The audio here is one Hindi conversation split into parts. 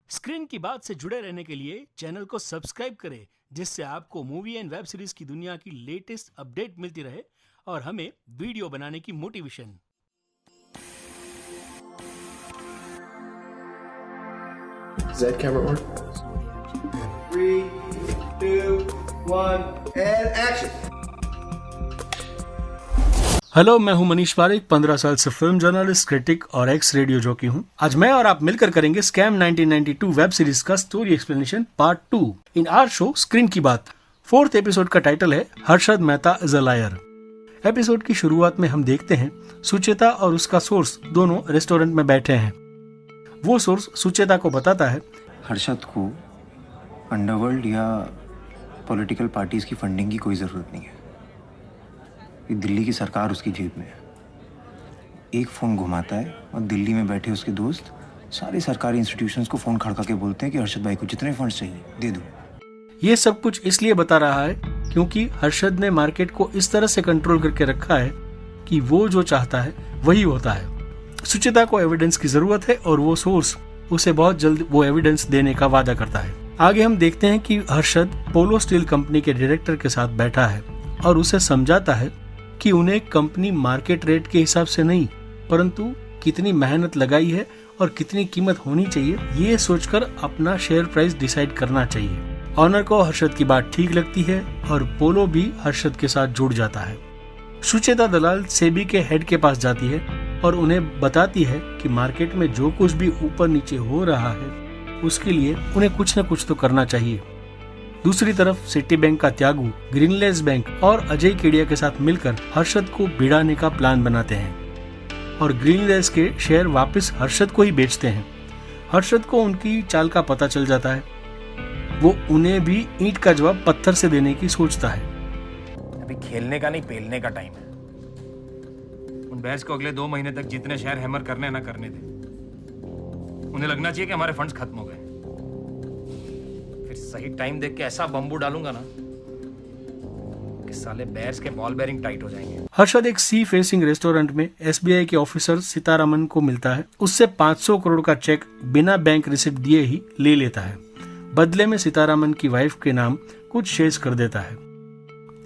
स्क्रीन की बात से जुड़े रहने के लिए चैनल को सब्सक्राइब करें, जिससे आपको मूवी एंड वेब सीरीज की दुनिया की लेटेस्ट अपडेट मिलती रहे और हमें वीडियो बनाने की मोटिवेशन। Does that camera work? 3, 2, 1, and action! Hello, मैं हूं मनीष पारिक, 15 साल से फिल्म जर्नलिस्ट, क्रिटिक और एक्स रेडियो जॉकी हूं। आज मैं और आप मिलकर करेंगे स्कैम 1992 वेब सीरीज का story explanation part 2 in our show screen की बात। 4th एपिसोड का टाइटल है Harshad Mehta is a liar. Episode की शुरुआत में हम देखते हैं सुचेता और उसका सोर्स दोनों रेस्टोरेंट में बैठे हैं। वो सोर्स सुचेता को बताता है हर्षद को अंडरवर्ल्ड या पॉलिटिकल पार्टीज की फंडिंग की कोई ज़रूरत नहीं है। ये दिल्ली की सरकार उसकी जेब में है। एक फ़ोन घुमाता है और दिल्ली में बैठे उसके दोस्त सारे सरकारी इंस्टीट्यूशंस को फ़ोन खड़का के बोलते हैं कि हर्षद भाई को जितने फंड्स चाहिए दे दो। ये सब कुछ इसलिए बता रहा है क्योंकि हर्षद ने मार्केट को इस तरह से कंट्रोल करके रखा है कि वो जो चाहता है वही होता है। सुचेता को एविडेंस की जरूरत है और वो सोर्स उसे बहुत जल्द वो एविडेंस देने का वादा करता है। आगे हम देखते हैं कि हर्षद पोलो स्टील कंपनी के डायरेक्टर के साथ बैठा है और उसे समझाता है कि उन्हें कंपनी मार्केट रेट के हिसाब से नहीं, परंतु कितनी मेहनत लगाई है और कितनी कीमत होनी चाहिए ये सोचकर अपना शेयर प्राइस डिसाइड करना चाहिए। ऑनर को हर्षद की बात ठीक लगती है और पोलो भी हर्षद के साथ जुड़ जाता है। सुचेता दलाल सेबी के हेड के पास जाती है और उन्हें बताती है कि मार्केट में जो कुछ भी ऊपर नीचे हो रहा है उसके लिए उन्हें कुछ न कुछ तो करना चाहिए। दूसरी तरफ सिटी बैंक का त्यागू ग्रीनलेस बैंक और अजय केडिया के साथ मिलकर हर्षद को भिड़ाने का प्लान बनाते हैं और ग्रीनलेस के शेयर वापस हर्षद को ही बेचते हैं। हर्षद को उनकी चाल का पता चल जाता है। वो उन्हें भी ईंट का जवाब पत्थर से देने की सोचता है। अभी खेलने का नहीं पेलने का टाइम है। उन बैच को अगले 2 महीने तक जितने शेयर हैमर करने हैं ना करने दे। उन्हें लगना चाहिए कि हमारे फंड्स खत्म हो गए। फिर सही टाइम देख के ऐसा बम्बू डालूंगा ना कि साले बेयर्स के बॉल बेरिंग टाइट हो जाएंगे। हर्षद एक सी फेसिंग रेस्टोरेंट में एसबीआई के ऑफिसर सीतारामन को मिलता है। उससे 500 करोड़ का चेक बिना बैंक रिसिप्ट दिए ही ले लेता है। बदले में सीतारामन की वाइफ के नाम कुछ शेयर्स कर देता है।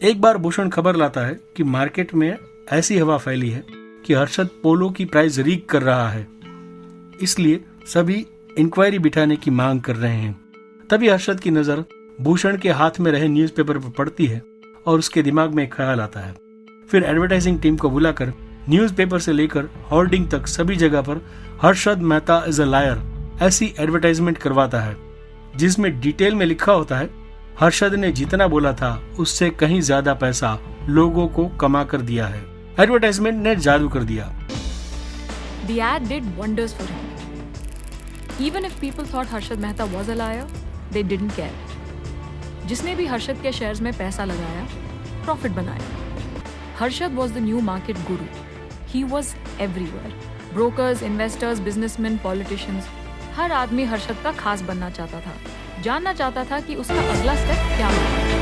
एक बार भूषण खबर लाता है कि मार्केट में ऐसी हवा फैली है कि हर्षद पोलो की प्राइस रीक कर रहा है, इसलिए सभी इंक्वायरी बिठाने की मांग कर रहे हैं। तभी हर्षद की नजर भूषण के हाथ में रहे न्यूज़पेपर पर पड़ती है और उसके दिमाग में एक ख्याल आता है। फिर एडवर्टाइजिंग टीम को बुलाकर न्यूज़पेपर से लेकर होर्डिंग तक सभी जगह पर Harshad Mehta is a lawyer ऐसी एडवर्टाइजमेंट करवाता है, जिसमें डिटेल में लिखा होता है हर्षद ने जितना बोला था उससे कहीं ज्यादा पैसा लोगों को कमा कर दिया है। एडवर्टाइजमेंट ने जादू कर दिया। The ad did wonders for him. Even if people thought Harshad Mehta was a liar, they didn't care. जिसने भी हर्षद के शेयर्स में पैसा लगाया, प्रॉफिट बनाया। Harshad was the new market guru. He was everywhere. Brokers, investors, businessmen, politicians, हर आदमी हर्षद का खास बनना चाहता था, जानना चाहता था कि उसका अगला स्टेप क्या होगा।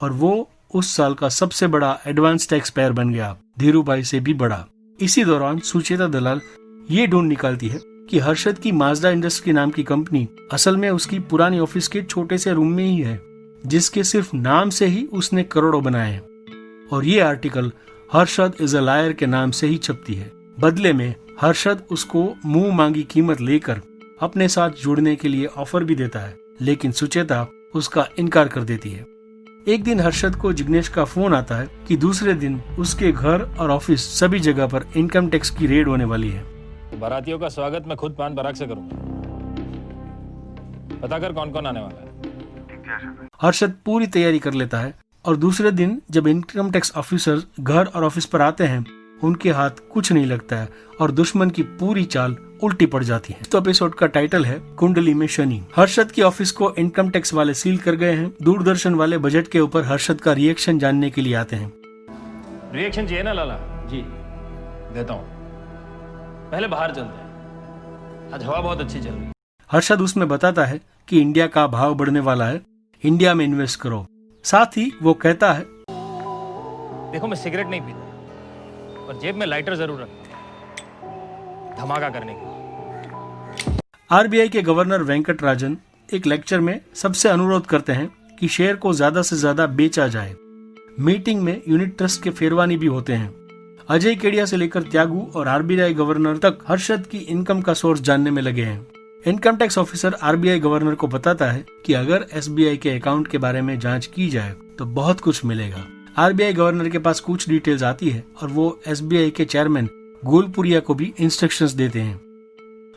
और वो उस साल का सबसे बड़ा एडवांस टैक्स पेयर बन गया, धीरू भाई से भी बड़ा। इसी दौरान सुचेता दलाल ये ढूंढ निकालती है कि हर्षद की माजदा इंडस्ट्री नाम की कंपनी असल में उसकी पुरानी ऑफिस के छोटे से रूम में ही है, जिसके सिर्फ नाम से ही उसने करोड़ों बनाए हैं। और ये article Harshad is a lawyer के नाम से ही छपती है। बदले में हर्षद उसको मुंह मांगी कीमत लेकर अपने साथ जुड़ने के लिए ऑफर भी देता है, लेकिन सुचेता उसका इनकार कर देती है। एक दिन हर्षद को जिग्नेश का फोन आता है कि दूसरे दिन उसके घर और ऑफिस सभी जगह पर इनकम टैक्स की रेड होने वाली है। बारातियों का स्वागत मैं खुद पान पराग से करूंगा। पता कर कौन कौन आने वाला है। हर्षद पूरी तैयारी कर लेता है और दूसरे दिन जब इनकम टैक्स ऑफिसर घर और ऑफिस पर आते हैं, उनके हाथ कुछ नहीं लगता है और दुश्मन की पूरी चाल उल्टी पड़ जाती है। तो एपिसोड का टाइटल है कुंडली में शनि। हर्षद की ऑफिस को इनकम टैक्स वाले सील कर गए हैं। दूरदर्शन वाले बजट के ऊपर हर्षद का रिएक्शन जानने के लिए आते हैं। रिएक्शन चाहिए ना लाला जी? देता हूँ। पहले बाहर चलते हैं, आज हवा बहुत अच्छी चल रही है। हर्षद उसमें बताता है कि इंडिया का भाव बढ़ने वाला है, इंडिया में इन्वेस्ट करो। साथ ही वो कहता है देखो मैं सिगरेट नहीं पीता, पर जेब में लाइटर जरूर रखना, धमाका करने के। आरबीआई के गवर्नर वेंकट राजन एक लेक्चर में सबसे अनुरोध करते हैं कि शेयर को ज्यादा से ज्यादा बेचा जाए। मीटिंग में यूनिट ट्रस्ट के फेरवानी भी होते हैं। अजय केडिया से लेकर त्यागू और आरबीआई गवर्नर तक हर्षद की इनकम का सोर्स जानने में लगे हैं। Income tax officer RBI governor को बताता है कि अगर एसबीआई के अकाउंट के बारे में जांच की जाए तो बहुत कुछ मिलेगा। आरबीआई गवर्नर के पास कुछ डिटेल्स आती है और वो एसबीआई के चेयरमैन गोलपुरिया को भी इंस्ट्रक्शंस देते हैं।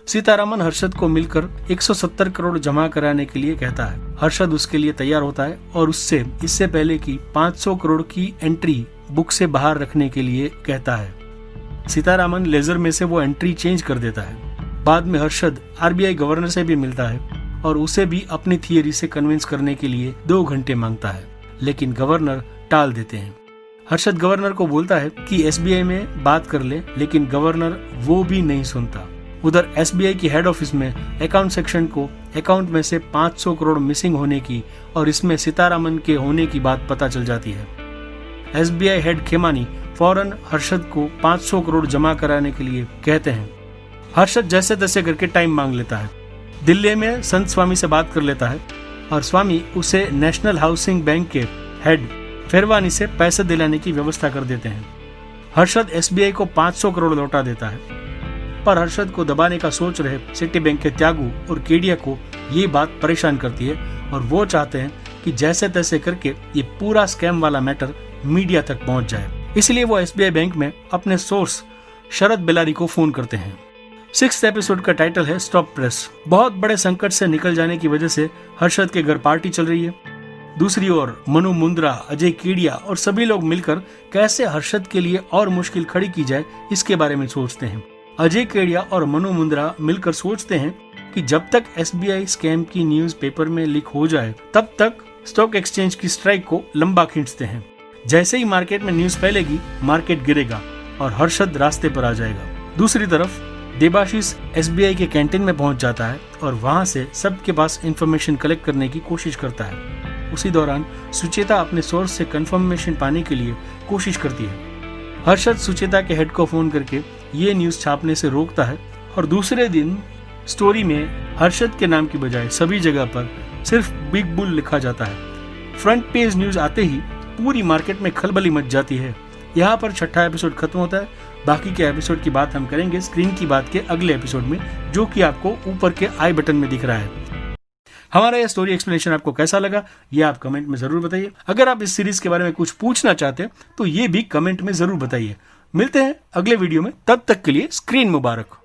सीतारामन हर्षद को मिलकर 170 करोड़ जमा कराने के लिए कहता है। हर्षद उसके लिए तैयार होता है और उससे इससे पहले की 500 करोड़ की एंट्री बुक से बाहर रखने के लिए कहता है। सीतारामन लेजर में से वो एंट्री चेंज कर देता है। बाद में हर्षद आरबीआई गवर्नर से भी मिलता है और उसे भी अपनी थियरी से कन्विंस करने के लिए 2 घंटे मांगता है, लेकिन गवर्नर टाल देते हैं। हर्षद गवर्नर को बोलता है कि एसबीआई में बात कर ले, लेकिन गवर्नर वो भी नहीं सुनता। उधर एसबीआई की हेड ऑफिस में अकाउंट सेक्शन को अकाउंट में से 500 करोड़ मिसिंग होने की और इसमें सीतारामन के होने की बात पता चल जाती है। एसबीआई हेड खेमानी फौरन हर्षद को 500 करोड़ जमा कराने के लिए कहते हैं। हर्षद जैसे तैसे करके टाइम मांग लेता है। दिल्ली में संत स्वामी से बात कर लेता है और स्वामी उसे नेशनल हाउसिंग बैंक के हेड फेरवानी से पैसे दिलाने की व्यवस्था कर देते हैं। हर्षद एसबीआई को 500 करोड़ लौटा देता है, पर हर्षद को दबाने का सोच रहे सिटी बैंक के त्यागू और केडिया को ये बात परेशान करती है और वो चाहते हैं कि जैसे तैसे करके ये पूरा स्कैम वाला मैटर मीडिया तक पहुंच जाए। इसलिए वो एसबीआई बैंक में अपने सोर्स शरद बेलारी को फोन करते हैं। 6th एपिसोड का टाइटल है स्टॉप प्रेस। बहुत बड़े संकट से निकल जाने की वजह से हर्षद के घर पार्टी चल रही है। दूसरी ओर मनु मुंद्रा, अजय केडिया और सभी लोग मिलकर कैसे हर्षद के लिए और मुश्किल खड़ी की जाए इसके बारे में सोचते हैं। अजय केडिया और मनु मुंद्रा मिलकर सोचते हैं कि जब तक एसबीआई स्कैम की न्यूज पेपर में लीक हो जाए तब तक स्टॉक एक्सचेंज की स्ट्राइक को लंबा खींचते हैं। जैसे ही मार्केट में न्यूज फैलेगी, मार्केट गिरेगा और हर्षद रास्ते पर आ जाएगा। दूसरी तरफ देबाशीष एसबीआई के कैंटीन में पहुंच जाता है और वहां से सबके पास इंफॉर्मेशन कलेक्ट करने की कोशिश करता है। उसी दौरान सुचेता अपने सोर्स से कंफर्मेशन पाने के लिए कोशिश करती है। हर्षद सुचेता के हेड को फोन करके ये न्यूज छापने से रोकता है और दूसरे दिन स्टोरी में हर्षद के नाम की बजाय सभी जगह पर सिर्फ बिग बुल लिखा जाता है। फ्रंट पेज न्यूज आते ही पूरी मार्केट में खलबली मच जाती है। यहाँ पर 6ठा एपिसोड खत्म होता है। बाकी के एपिसोड की बात हम करेंगे स्क्रीन की बात के अगले एपिसोड में, जो कि आपको ऊपर के आई बटन में दिख रहा है। हमारा यह स्टोरी एक्सप्लेनेशन आपको कैसा लगा ये आप कमेंट में जरूर बताइए। अगर आप इस सीरीज के बारे में कुछ पूछना चाहते हैं तो ये भी कमेंट में जरूर बताइए। मिलते हैं अगले वीडियो में, तब तक के लिए स्क्रीन मुबारक।